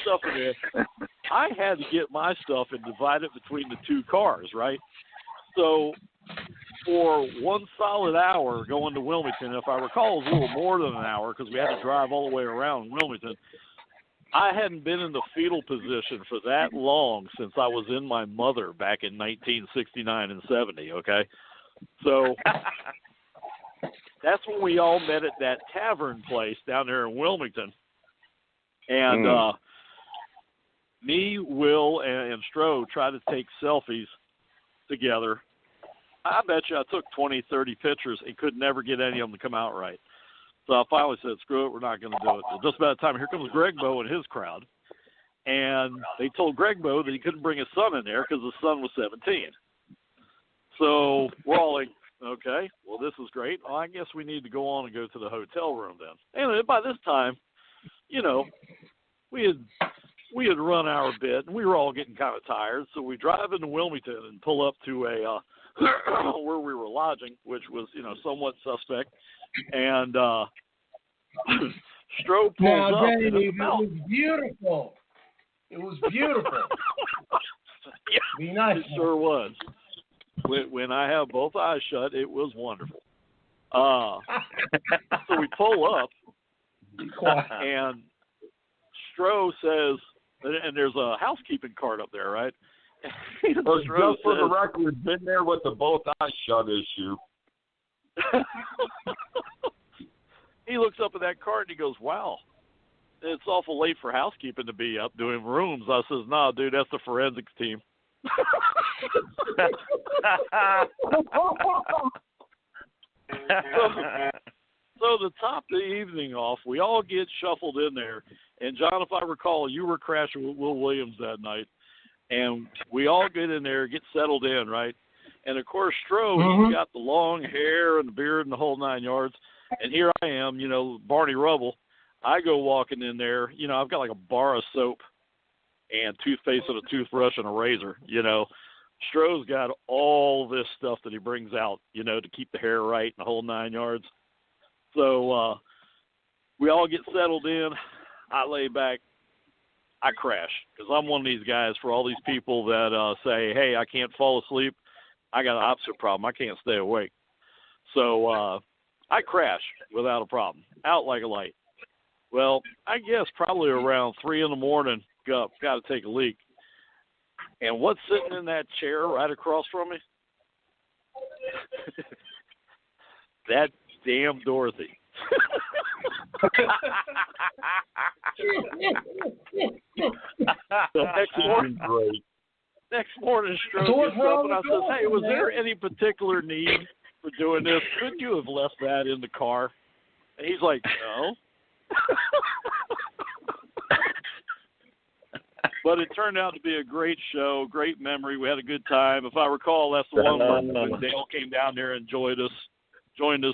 stuff in there. I had to get my stuff and divide it between the two cars, right? So for 1 solid hour going to Wilmington, if I recall, it was a little more than an hour because we had to drive all the way around Wilmington. I hadn't been in the fetal position for that long since I was in my mother back in 1969 and 70, okay? So that's when we all met at that tavern place down there in Wilmington. And me, Will, and Stro tried to take selfies together. I bet you I took 20, 30 pictures and could never get any of them to come out right. So I finally said, screw it, we're not going to do it. So just about the time, here comes Gregbo and his crowd. And they told Gregbo that he couldn't bring his son in there because his son was 17. So we're all like, okay, well, this is great. Well, I guess we need to go on and go to the hotel room then. And by this time, you know, we had run our bit, and we were all getting kind of tired. So we drive into Wilmington and pull up to a where we were lodging, which was, you know, somewhat suspect. And Stro pulls up. Dave, it was beautiful. It was beautiful. Yeah, be nice. It sure was. When I have both eyes shut, it was wonderful. So we pull up, and Stro says, and there's a housekeeping cart up there, right? Well, just for the record, been there with the both eyes shut issue. He looks up at that cart and he goes, wow, it's awful late for housekeeping to be up doing rooms. I says, no, dude, that's the forensics team. So to top the evening off, we all get shuffled in there. And, John, if I recall, you were crashing with Will Williams that night. And we all get in there, get settled in, right? And, of course, Stro, he's got the long hair and the beard and the whole 9 yards. And here I am, you know, Barney Rubble. I go walking in there. You know, I've got like a bar of soap and toothpaste and a toothbrush and a razor, you know. Stro's got all this stuff that he brings out, you know, to keep the hair right and the whole 9 yards. So we all get settled in. I lay back. I crash because I'm one of these guys for all these people that say, hey, I can't fall asleep. I got an opposite problem. I can't stay awake. So I crash without a problem, out like a light. Well, I guess probably around 3 in the morning, got to take a leak. And what's sitting in that chair right across from me? That damn Dorothy. So next morning, Stro gets up and I says, hey, was there any particular need for doing this? Couldn't you have left that in the car? And he's like, no. But it turned out to be a great show, great memory. We had a good time. If I recall, that's the one when Dale came down there and joined us, and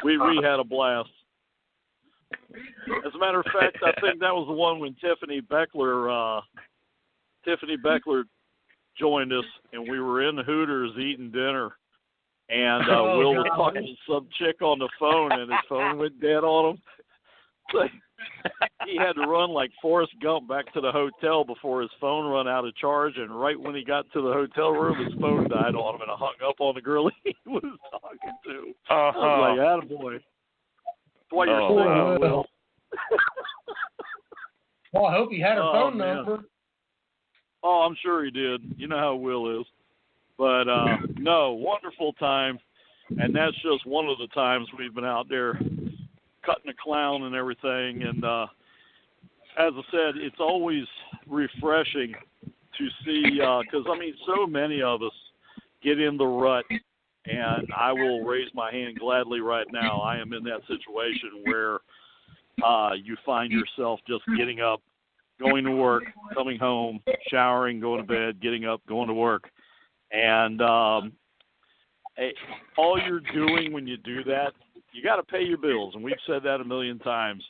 we had a blast. As a matter of fact, I think that was the one when Tiffany Beckler joined us, and we were in the Hooters eating dinner, and Will was talking to some chick on the phone, and his phone went dead on him. So he had to run like Forrest Gump back to the hotel before his phone ran out of charge, and right when he got to the hotel room, his phone died on him, and I hung up on the girl he was talking to. I was like, attaboy. That's why you're saying, Will. Well, I hope he had her phone number. Oh, I'm sure he did. You know how Will is. But, no, wonderful time. And that's just one of the times we've been out there cutting a clown and everything. And as I said, it's always refreshing to see, because, I mean, so many of us get in the rut. And I will raise my hand gladly right now. I am in that situation where you find yourself just getting up, going to work, coming home, showering, going to bed, getting up, going to work. And all you're doing when you do that, you got to pay your bills. And we've said that a million times.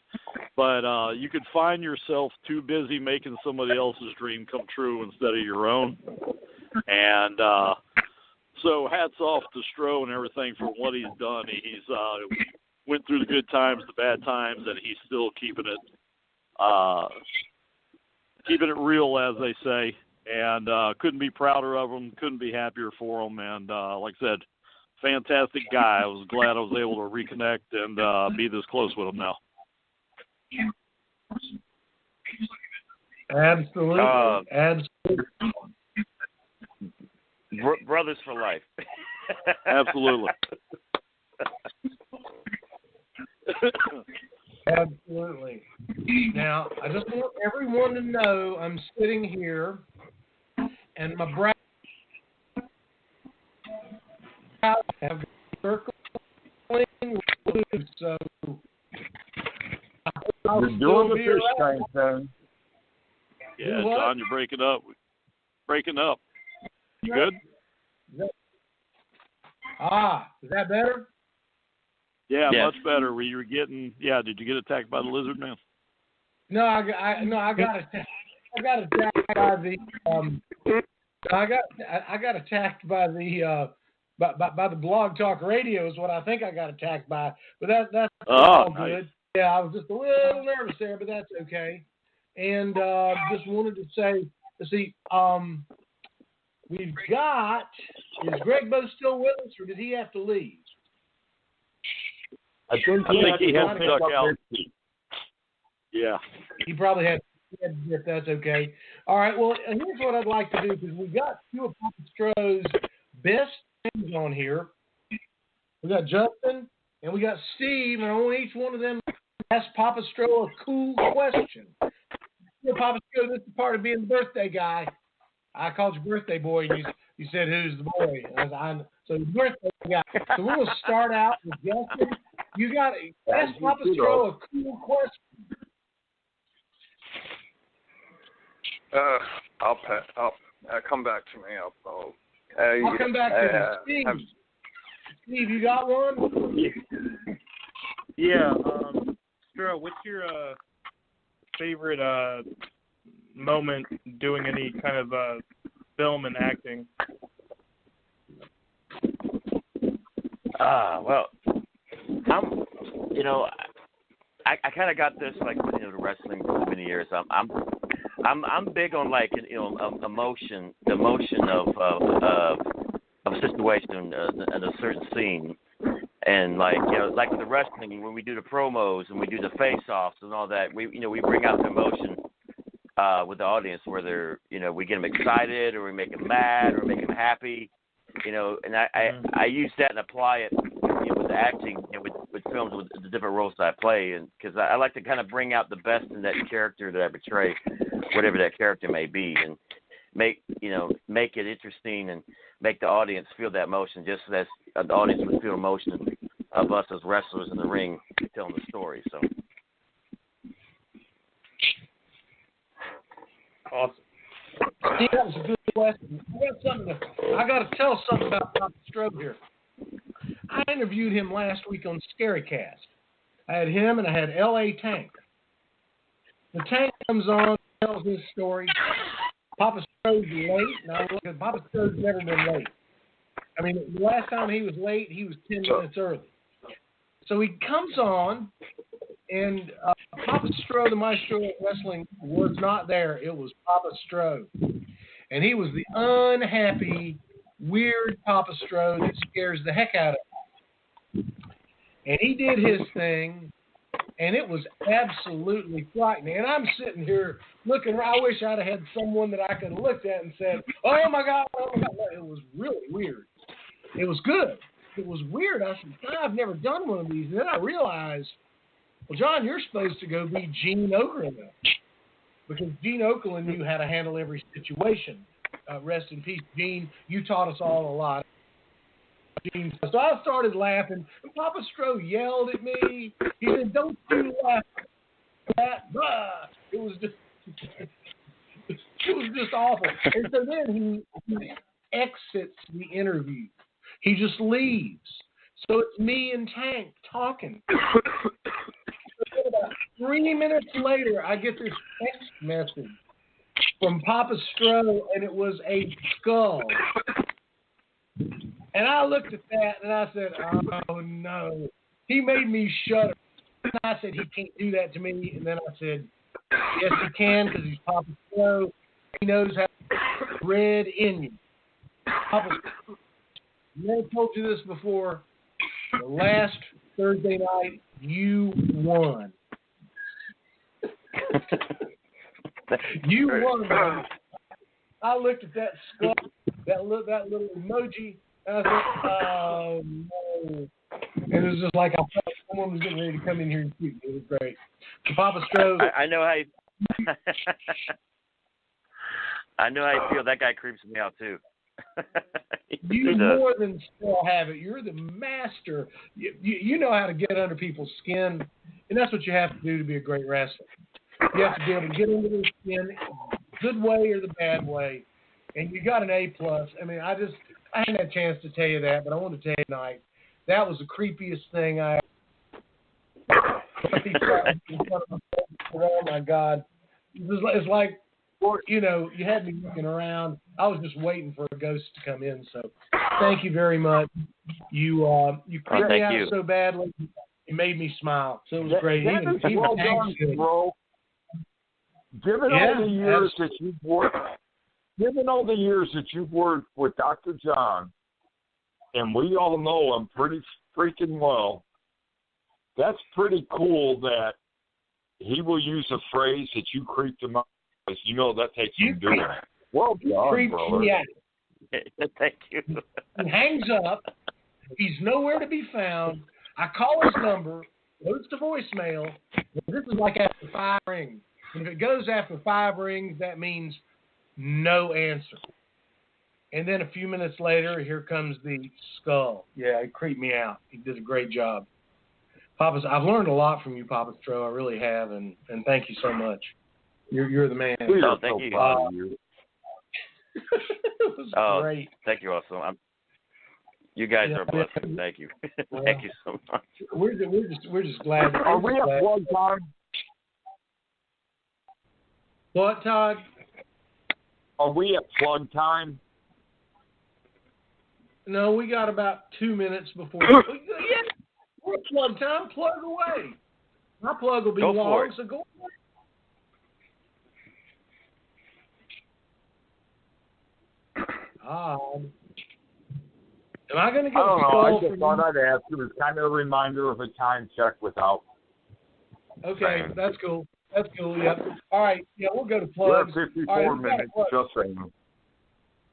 But you could find yourself too busy making somebody else's dream come true instead of your own. And so hats off to Stro and everything for what he's done. He's went through the good times, the bad times, and he's still keeping it real, as they say. And couldn't be prouder of him, couldn't be happier for him. And like I said, fantastic guy. I was glad I was able to reconnect and be this close with him now. Absolutely. Absolutely. Brothers for life. Absolutely. Absolutely. Now, I just want everyone to know I'm sitting here and my brow have circling loose, so you're doing the fish tank thing. Yeah, John, you're breaking up. You good? Is that better? Yeah, much better. Did you get attacked by the lizard man? No, I got attacked by the I got attacked by the by the Blog Talk Radio is what I think I got attacked by. But that's all good. Nice. Yeah, I was just a little nervous there, but that's okay. And just wanted to say, we've got, is Gregbo still with us, or did he have to leave? I think he has stuck out. Yeah. He probably had, if that's okay. All right, well, here's what I'd like to do, because we got two of Papa Stro's best friends on here. We got Justin, and we got Steve, and I want each one of them to ask Papa Stro a cool question. Papa Stro, this is part of being the birthday guy. I called you birthday boy, and you said, who's the boy? So the birthday guy. So we're going to start out with Justin. You got to ask Papa Stro a cool question. I'll come back to me. I'll come back to you. Steve, you got one? Yeah. Stro, what's your favorite moment doing any kind of film and acting? Well, I kind of got this like the wrestling for so many years. I'm big on like emotion, the emotion of a situation and a certain scene, and like like with the wrestling when we do the promos and we do the face-offs and all that, we bring out the emotion with the audience, whether we get them excited or we make them mad or make them happy, and I use that and apply it with the acting with films with the different roles that I play, and because I like to kind of bring out the best in that character that I portray, whatever that character may be, and make it interesting and make the audience feel that emotion just as the audience would feel emotion of us as wrestlers in the ring telling the story. So awesome. Steve, that was a good question. I got to tell something about Papa Stro here. I interviewed him last week on ScaryCast. I had him and I had L.A. Tank. The Tank comes on, tells his story. Papa Stro's late. Now, look, Papa Stro's never been late. I mean, the last time he was late, he was 10 minutes early. So he comes on, and Papa Stro, the Maestro of Wrestling, was not there. It was Papa Stro. And he was the unhappy, weird Papa Stro that scares the heck out of him. And he did his thing, and it was absolutely frightening. And I'm sitting here looking, I wish I'd have had someone that I could have looked at and said, oh my God. It was really weird. It was good. It was weird. I said, I've never done one of these. And then I realized, well, John, you're supposed to go be Gene Okerlund now. Because Gene Okerlund knew how to handle every situation. Rest in peace, Gene. You taught us all a lot. Gene. So I started laughing, and Papa Stro yelled at me. He said, don't you laugh at that. Blah. It was just awful. And so then he exits the interview. He just leaves. So it's me and Tank talking. About 3 minutes later, I get this text message from Papa Stro, and it was a skull. And I looked at that, and I said, oh, no. He made me shudder. And I said, he can't do that to me. And then I said, yes, he can, because he's Papa Stro. He knows how to red in you. Papa Stro. I never told you this before. The last Thursday night, you won. You won, man. I looked at that skull, that little emoji, and I said, oh, no. And it was just like I felt like someone was getting ready to come in here and shoot me. It was great. So Papa Stro. I know how you, I know how you feel. That guy creeps me out, too. You more than still have it. You're the master. You know how to get under people's skin, and that's what you have to do to be a great wrestler. You have to be able to get under their skin, good way or the bad way, and you got an A+. I mean, I hadn't had a chance to tell you that, but I wanted to tell you tonight. That was the creepiest thing I oh, my God. It's like, you know, you had me looking around. I was just waiting for a ghost to come in. So, thank you very much. You creeped me out so badly. It made me smile. So it was great. Well done, bro. Given all the years that you've worked with Dr. John, and we all know him pretty freaking well, that's pretty cool that he will use a phrase that you creeped him out. You know that takes some doing. Well done, brother. Yeah. Thank you. He hangs up. He's nowhere to be found. I call his number. Goes to voicemail. This is like after 5 rings. And if it goes after 5 rings, that means no answer. And then a few minutes later, here comes the skull. Yeah, it creeped me out. He did a great job. I've learned a lot from you, Papa Stro. I really have, and thank you so much. You're the man. Oh, thank you. It was great. Thank you also. You guys are blessed. Thank you. Thank you so much. We're just glad. Are we at plug time? What, Todd? Are we at plug time? No, we got about 2 minutes before. Yeah, we're at plug time. Plug away. My plug will be long, so go away. Am I going to get I don't know. I just thought I'd ask. It was kind of a reminder of a time check without. Okay, that's cool. That's cool. Yep. All right. Yeah, we'll go to plugs. We're 54 minutes. Just saying.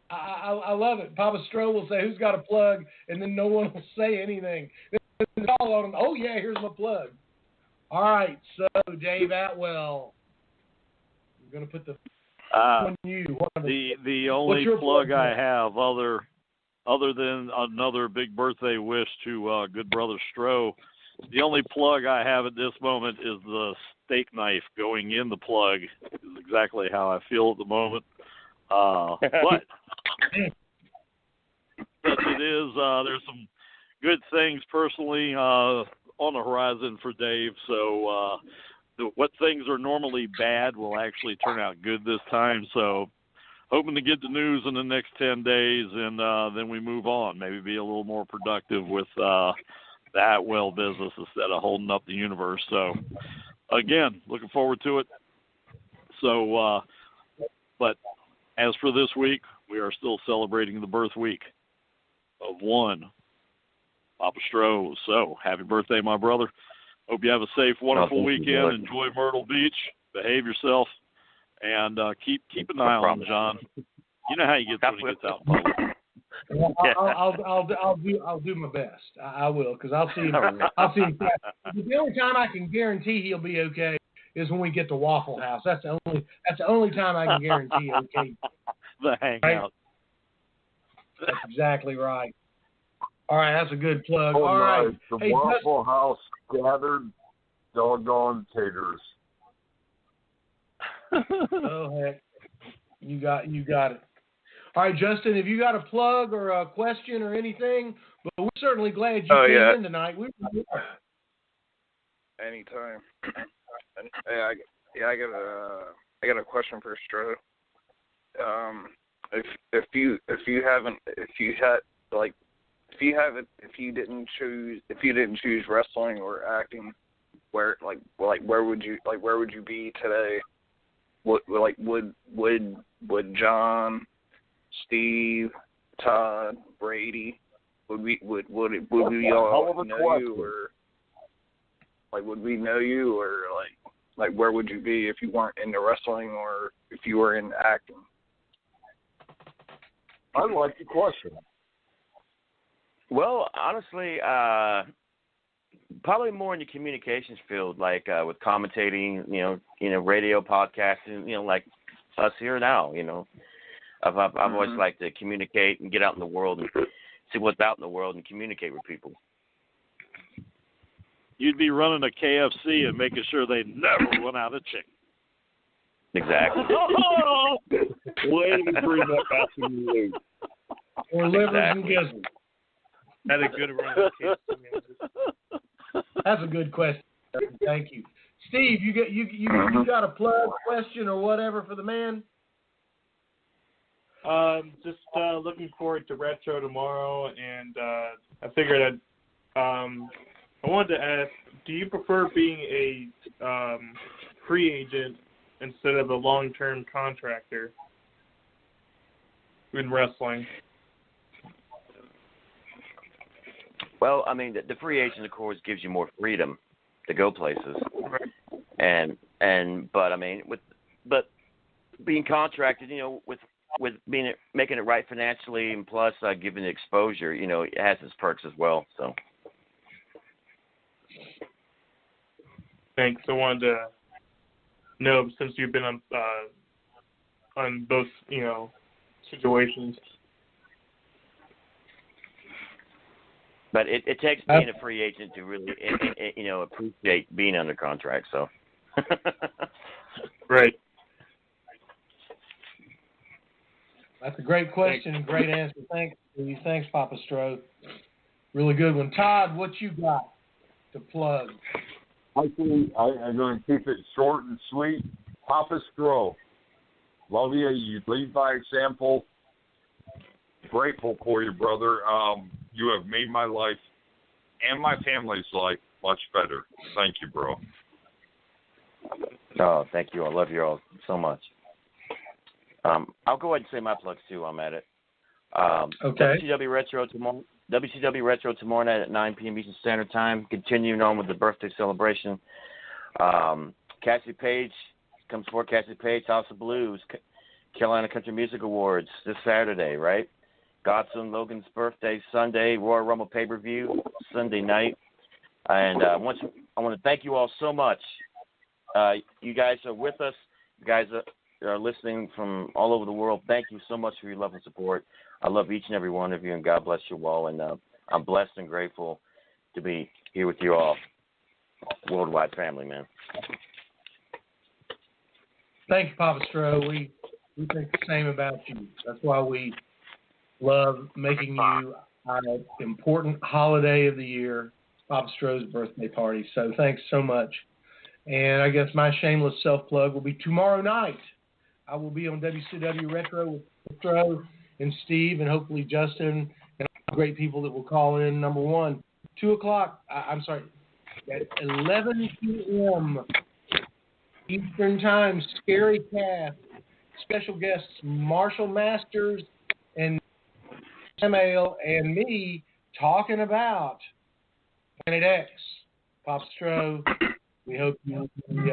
I love it. Papa Stro will say, "Who's got a plug?" and then no one will say anything. Then all on them. Oh yeah, here's my plug. All right. So Dave Atwell, we're going to put the on you. The only plug I have other other than another big birthday wish to good brother Stro, the only plug I have at this moment is the steak knife going in the plug. Is exactly how I feel at the moment. But it is. There's some good things personally on the horizon for Dave. So what things are normally bad will actually turn out good this time. So hoping to get the news in the next 10 days, and then we move on. Maybe be a little more productive with the Atwell business instead of holding up the universe. So, again, looking forward to it. So, but as for this week, we are still celebrating the birth week of one Papa Stro. So, happy birthday, my brother. Hope you have a safe, wonderful weekend. Enjoy Myrtle Beach. Behave yourself. And keep an eye on him, John. You know how he gets when he gets out in public. I'll do my best. I will, because I'll see him. The only time I can guarantee he'll be okay is when we get to Waffle House. That's the only time I can guarantee okay. The hangout. Right? That's exactly right. All right, that's a good plug. Oh, all nice. right. The hey, Waffle House gathered doggone taters. Oh heck, you got it. All right, Justin, have you got a plug or a question or anything? But we're certainly glad you came in tonight. Anytime. I got a question for Stro. If you didn't choose wrestling or acting, where would you be today? Would John, Steve, Todd, Brady, would we all know you, or would we know you, or where would you be if you weren't into wrestling or if you were in acting? I like the question. Well, honestly, probably more in the communications field, with commentating, radio, podcasting, like us here now. I've always liked to communicate and get out in the world and see what's out in the world and communicate with people. You'd be running a KFC and making sure they never run out of chicken. Exactly. Way to bring that back to you. Or livers and gizzards. That's a good run. That's a good question. Thank you, Steve. You got a plug, question, or whatever for the man? Just looking forward to Retro tomorrow, and I figured I wanted to ask: do you prefer being a free agent instead of a long-term contractor in wrestling? Well, I mean, the free agent, of course, gives you more freedom to go places, and but I mean, but being contracted, with making it right financially, and plus giving the exposure, it has its perks as well. So, thanks. I wanted to know, since you've been on both, situations. But it takes being a free agent to really, appreciate being under contract. So, right. That's a great question and great answer. Thanks, Papa Stro. Really good one. Todd, what you got to plug? Actually, I'm going to keep it short and sweet. Papa Stro, love you. You lead by example. Grateful for you, brother. You have made my life and my family's life much better. Thank you, bro. Oh, thank you. I love you all so much. I'll go ahead and say my plugs too. I'm at it. Okay. WCW Retro tomorrow night at 9 p.m. Eastern Standard Time. Continuing on with the birthday celebration. KasCie Page comes forward. KasCie Page, House of Blues, Carolina Country Music Awards this Saturday, right? Godson Logan's birthday Sunday, Royal Rumble pay-per-view Sunday night. And I want to thank you all so much. You guys are with us. You guys are listening from all over the world, thank you so much for your love and support. I love each and every one of you, and God bless you all. And I'm blessed and grateful to be here with you all, worldwide family, man. Thank you, Papa Stro. We think the same about you. That's why we love making you our important holiday of the year, Papa Stro's birthday party. So thanks so much. And I guess my shameless self-plug will be tomorrow night. I will be on WCW Retro with Stro and Steve and hopefully Justin and all the great people that will call in. Number one, 2 o'clock, at 11 p.m. Eastern Time, Scary Cast, special guests Marshall Masters and Samuel and me talking about Planet X. Pop Stro, we hope you'll be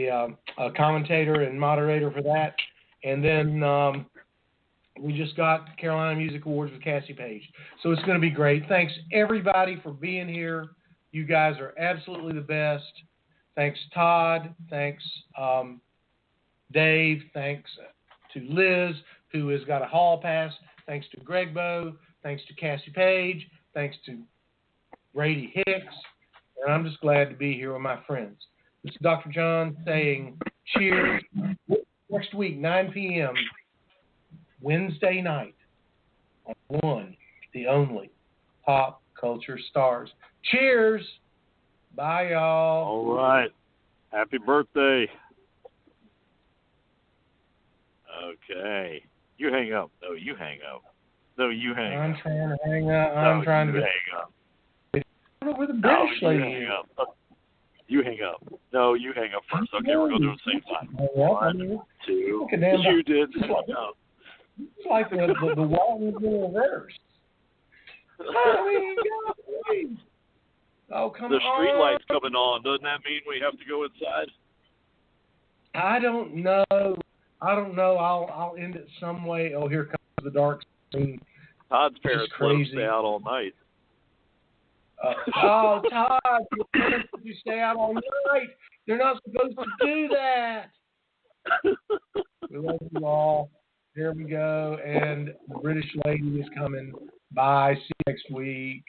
a commentator and moderator for that. And then we just got Carolina Music Awards with KasCie Page. So it's going to be great. Thanks, everybody, for being here. You guys are absolutely the best. Thanks, Todd. Thanks, Dave. Thanks to Liz, who has got a hall pass. Thanks to Gregbo. Thanks to KasCie Page. Thanks to Brady Hicks. And I'm just glad to be here with my friends. This is Dr. John saying cheers. Next week, 9 p.m., Wednesday night, on one, the only Pop Culture Stars. Cheers. Bye, y'all. All right. Happy birthday. Okay. You hang up. No, you hang up. No, you hang I'm up. trying to hang up. I'm trying to hang up. I don't know where the British No, you lady hang is. up. You hang up. No, you hang up first. Okay, we're going to do it at the same time. One, two. You did. No. It's like the Waltons in reverse. Oh, come the on. street light's coming on. Doesn't that mean we have to go inside? I don't know. I'll end it some way. Oh, here comes the dark screen. Todd's parents let him crazy. stay out all night. Oh, Todd, your parents let you stay out all night. They're not supposed to do that. We love you all. Here we go. And the British lady is coming. Bye. See you next week.